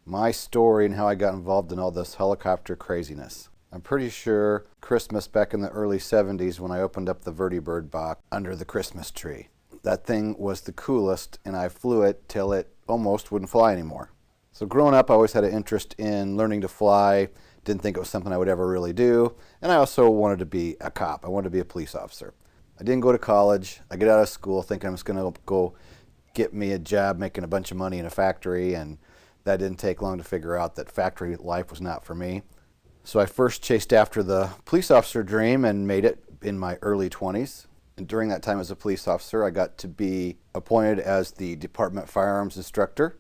my story and how I got involved in all this helicopter craziness. I'm pretty sure Christmas back in the early 70s when I opened up the Verti-bird box under the Christmas tree. That thing was the coolest, and I flew it till it almost wouldn't fly anymore. So growing up, I always had an interest in learning to fly. Didn't think it was something I would ever really do. And I also wanted to be a cop. I wanted to be a police officer. I didn't go to college. I get out of school thinking I was going to go get me a job making a bunch of money in a factory, and that didn't take long to figure out that factory life was not for me. So I first chased after the police officer dream and made it in my early 20s. And during that time as a police officer, I got to be appointed as the department firearms instructor,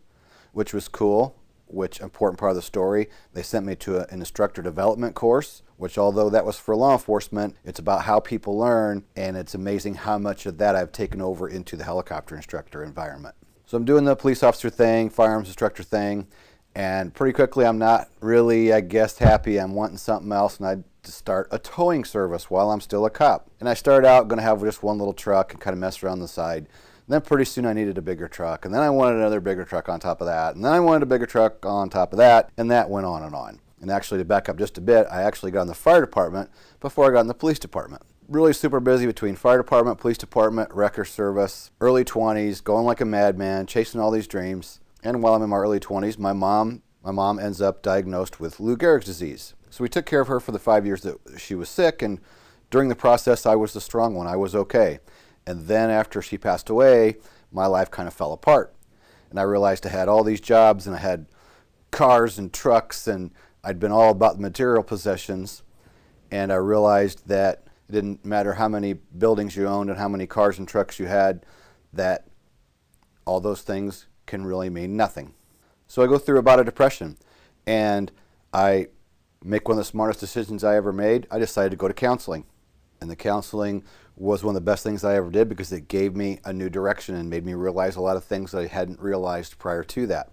which was cool, which important part of the story. They sent me to an instructor development course, which although that was for law enforcement, it's about how people learn, and it's amazing how much of that I've taken over into the helicopter instructor environment. So I'm doing the police officer thing, firearms instructor thing, and pretty quickly I'm not really, I guess, happy. I'm wanting something else, and I to start a towing service while I'm still a cop. And I started out going to have just one little truck and kind of mess around the side. And then pretty soon I needed a bigger truck, and then I wanted another bigger truck on top of that, and then I wanted a bigger truck on top of that, and that went on and on. And actually, to back up just a bit, I actually got in the fire department before I got in the police department. Really super busy between fire department, police department, wrecker service, early 20s, going like a madman, chasing all these dreams. And while I'm in my early 20s, my mom ends up diagnosed with Lou Gehrig's disease. So we took care of her for the 5 years that she was sick, and during the process, I was the strong one. I was okay. And then after she passed away, my life kind of fell apart. And I realized I had all these jobs, and I had cars and trucks, and I'd been all about the material possessions. And I realized that it didn't matter how many buildings you owned and how many cars and trucks you had, that all those things can really mean nothing. So I go through about a depression, and I make one of the smartest decisions I ever made. I decided to go to counseling. And the counseling was one of the best things I ever did because it gave me a new direction and made me realize a lot of things that I hadn't realized prior to that.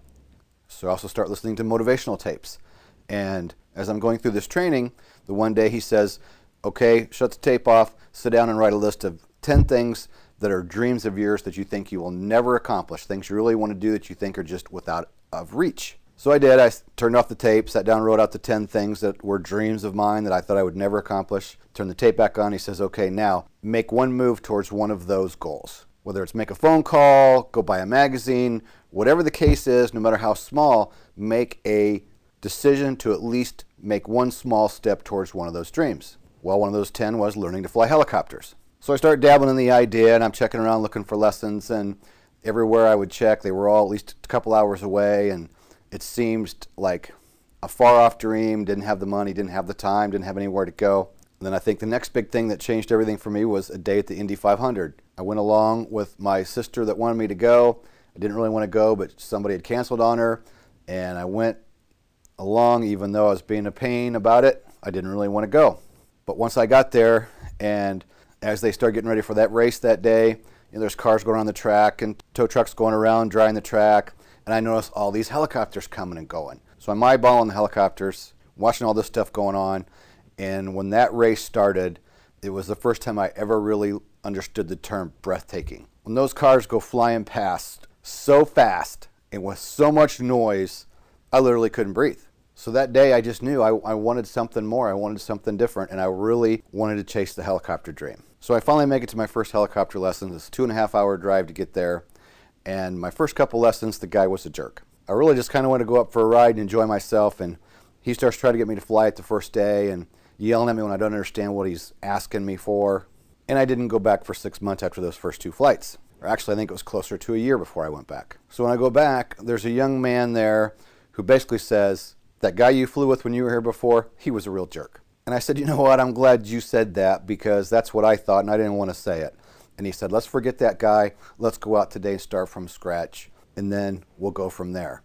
So I also start listening to motivational tapes. And as I'm going through this training, the one day he says, okay, shut the tape off, sit down and write a list of 10 things that are dreams of yours that you think you will never accomplish, things you really want to do that you think are just without of reach. So I did. I turned off the tape, sat down, wrote out the 10 things that were dreams of mine that I thought I would never accomplish. Turned the tape back on. He says, okay, now make one move towards one of those goals. Whether it's make a phone call, go buy a magazine, whatever the case is, no matter how small, make a decision to at least make one small step towards one of those dreams. Well, one of those 10 was learning to fly helicopters. So I started dabbling in the idea, and I'm checking around looking for lessons, and everywhere I would check, they were all at least a couple hours away, and it seemed like a far-off dream, didn't have the money, didn't have the time, didn't have anywhere to go. And then I think the next big thing that changed everything for me was a day at the Indy 500. I went along with my sister that wanted me to go. I didn't really want to go, but somebody had canceled on her, and I went along even though I was being a pain about it. I didn't really want to go. But once I got there, and as they started getting ready for that race that day, there's cars going around the track and tow trucks going around, drying the track, and I noticed all these helicopters coming and going. So I'm eyeballing the helicopters, watching all this stuff going on, and when that race started, it was the first time I ever really understood the term breathtaking. When those cars go flying past so fast and with so much noise, I literally couldn't breathe. So that day I just knew I wanted something more, I wanted something different, and I really wanted to chase the helicopter dream. So I finally make it to my first helicopter lesson. It's a 2.5-hour drive to get there. And my first couple lessons, the guy was a jerk. I really just kind of wanted to go up for a ride and enjoy myself, and he starts trying to get me to fly it the first day and yelling at me when I don't understand what he's asking me for. And I didn't go back for 6 months after those first 2 flights. Or actually, I think it was closer to a year before I went back. So when I go back, there's a young man there who basically says, that guy you flew with when you were here before, he was a real jerk. And I said, you know what, I'm glad you said that because that's what I thought and I didn't want to say it. And he said, let's forget that guy. Let's go out today and start from scratch, and then we'll go from there.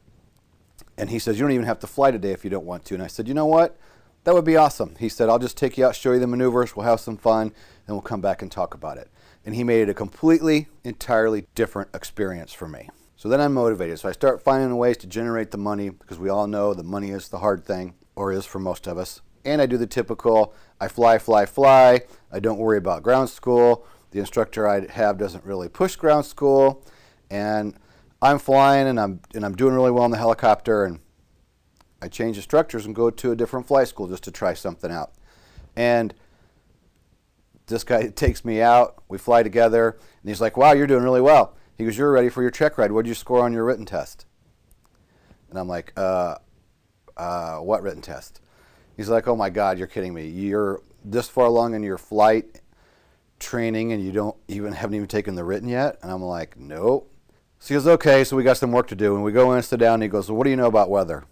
And he says, you don't even have to fly today if you don't want to. And I said, you know what? That would be awesome. He said, I'll just take you out, show you the maneuvers, we'll have some fun, and we'll come back and talk about it. And he made it a completely, entirely different experience for me. So then I'm motivated. So I start finding ways to generate the money because we all know the money is the hard thing, or is for most of us. And I do the typical, I fly, fly, fly. I don't worry about ground school. The instructor I have doesn't really push ground school. And I'm flying and I'm doing really well in the helicopter. And I change instructors and go to a different flight school just to try something out. And this guy takes me out, we fly together, and he's like, wow, you're doing really well. He goes, you're ready for your check ride. What did you score on your written test? And I'm like, what written test? He's like, oh my God, you're kidding me. You're this far along in your flight training and haven't even taken the written yet? And I'm like, nope. So he goes, okay, so we got some work to do. And we go in and sit down, and he goes, well, what do you know about weather?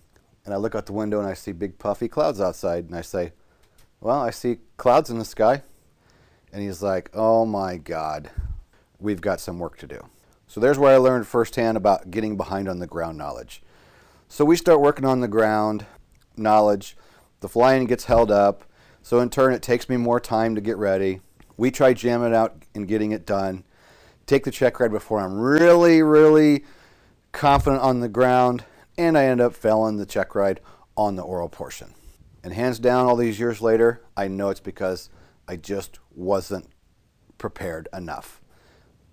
And I look out the window and I see big puffy clouds outside. And I say, well, I see clouds in the sky. And he's like, oh my God, we've got some work to do. So there's where I learned firsthand about getting behind on the ground knowledge. So we start working on the ground knowledge. The flying gets held up. So in turn, it takes me more time to get ready. We try jamming out and getting it done. Take the check ride before I'm really, really confident on the ground. And I end up failing the check ride on the oral portion. And hands down, all these years later, I know it's because I just wasn't prepared enough.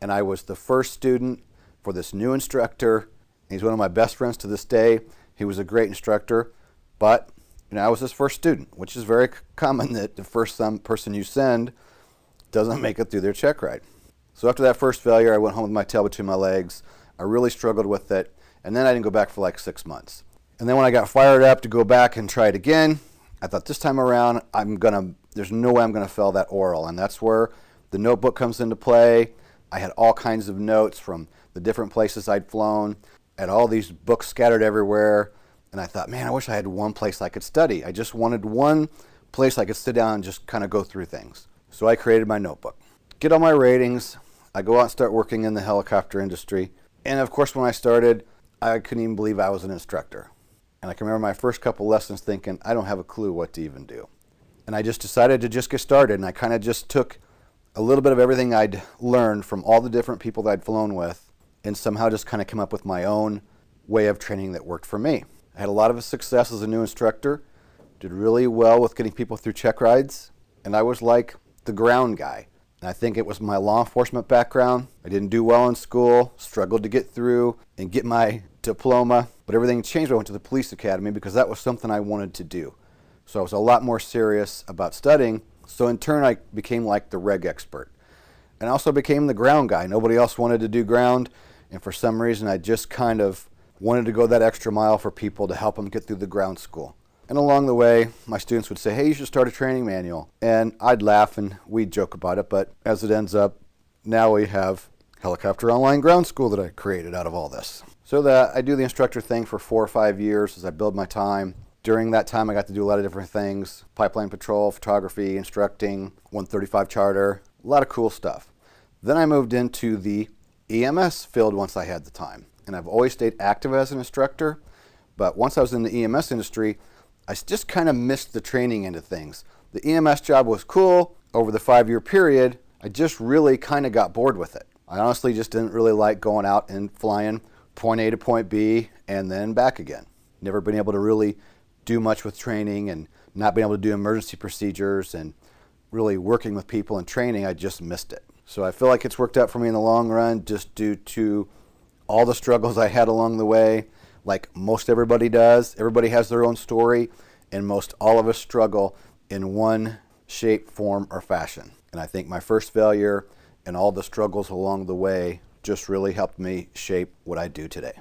And I was the first student for this new instructor. He's one of my best friends to this day. He was a great instructor, but I was his first student, which is very common that the first person you send doesn't make it through their check ride. So after that first failure, I went home with my tail between my legs. I really struggled with it, and then I didn't go back for like 6 months. And then when I got fired up to go back and try it again, I thought this time around, there's no way I'm gonna fail that oral. And that's where the notebook comes into play. I had all kinds of notes from the different places I'd flown. I had all these books scattered everywhere. And I thought, man, I wish I had one place I could study. I just wanted one place I could sit down and just kind of go through things. So I created my notebook. Get all my ratings. I go out and start working in the helicopter industry. And of course, when I started, I couldn't even believe I was an instructor. And I can remember my first couple lessons thinking, I don't have a clue what to even do. And I just decided to just get started. And I kind of just took a little bit of everything I'd learned from all the different people that I'd flown with and somehow just kind of came up with my own way of training that worked for me. I had a lot of success as a new instructor, did really well with getting people through check rides, and I was like the ground guy. And I think it was my law enforcement background. I didn't do well in school, struggled to get through and get my diploma, but everything changed when I went to the police academy because that was something I wanted to do. So I was a lot more serious about studying. So in turn, I became like the reg expert. And I also became the ground guy. Nobody else wanted to do ground. And for some reason, I just kind of wanted to go that extra mile for people to help them get through the ground school. And along the way, my students would say, hey, you should start a training manual. And I'd laugh and we'd joke about it. But as it ends up, now we have Helicopter Online Ground School that I created out of all this. So that I do the instructor thing for 4 or 5 years as I build my time. During that time, I got to do a lot of different things. Pipeline patrol, photography, instructing, 135 charter, a lot of cool stuff. Then I moved into the EMS field once I had the time. And I've always stayed active as an instructor. But once I was in the EMS industry, I just kind of missed the training end of things. The EMS job was cool. Over the 5-year period, I just really kind of got bored with it. I honestly just didn't really like going out and flying point A to point B and then back again. Never been able to really do much with training and not being able to do emergency procedures and really working with people and training. I just missed it. So I feel like it's worked out for me in the long run just due to all the struggles I had along the way. Like most everybody does. Everybody has their own story, and most all of us struggle in one shape, form, or fashion. And I think my first failure and all the struggles along the way just really helped me shape what I do today.